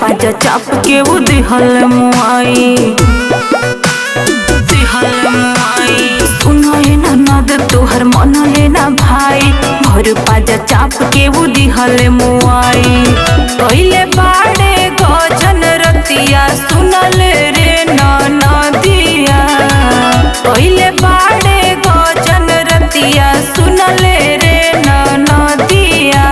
पाजा चाप के वो दिहल मुआई सुनो हे ननद तोहर मन लेना भाई भर पाजा चाप के वो दिहल मुआई कइले बाड़े गजन रतिया सुनल रे ननदिया कइले बाड़े गजन रतिया सुनल रे ननदिया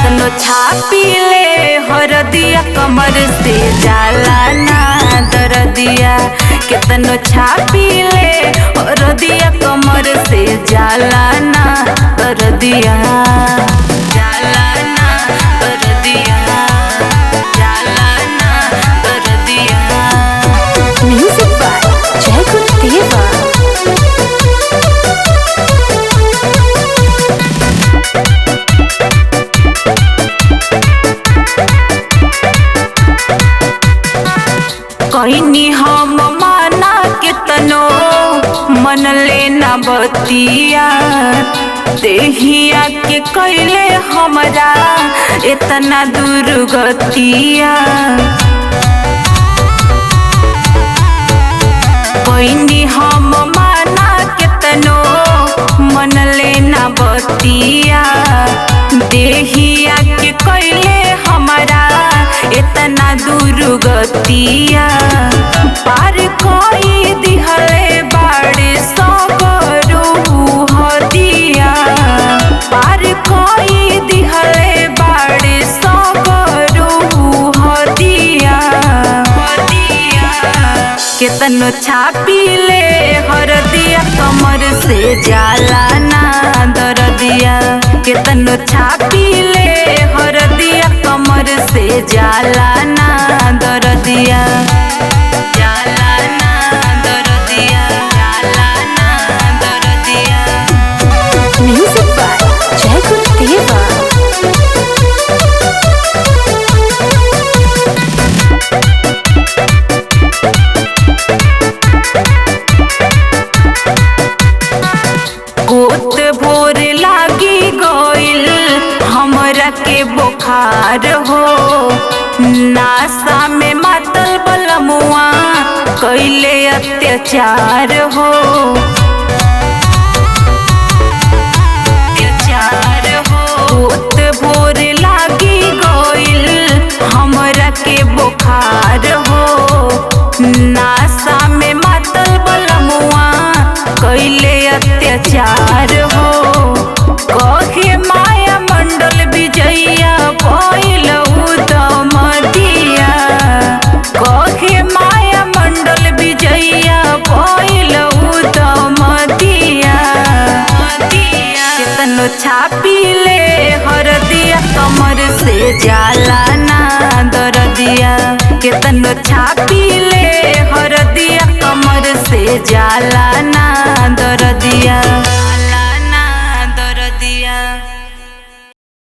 तनो छापी ले हरदिया कमर से जाला ना दरदिया कितनो छापी ले हरदिया कमर से जाला ना दरदिया जाला ना दरदिया जाला ना दरदिया। म्यूजिक बाय जय गुरुदेवा। कहीं हम माना कितनो मन लेना बतिया देहिया के कैले हमरा इतना दूर गतिया कहीं हम माना कितनो मन लेना बतिया देहिया के कैले हमरा इतना दूर गतिया पार कोई दिहले बाड़े सगरू हदिया पार कोई दिहले बाड़े सगरू हदिया कितनो छापी ले हरदिया कमर से जाला ना दरदिया कितनो छापी ले हरदिया कमर से जाला ना दरदिया जाला ना दरदिया जाला ना दरदिया। म्यूजिक बाय जय गुरुदेवा। गोत भोर लागी गइल हमरा के बुखार हो नासा में मातल बलमुआ कैले अत्याचार हो अत्याचार हो गोत भोर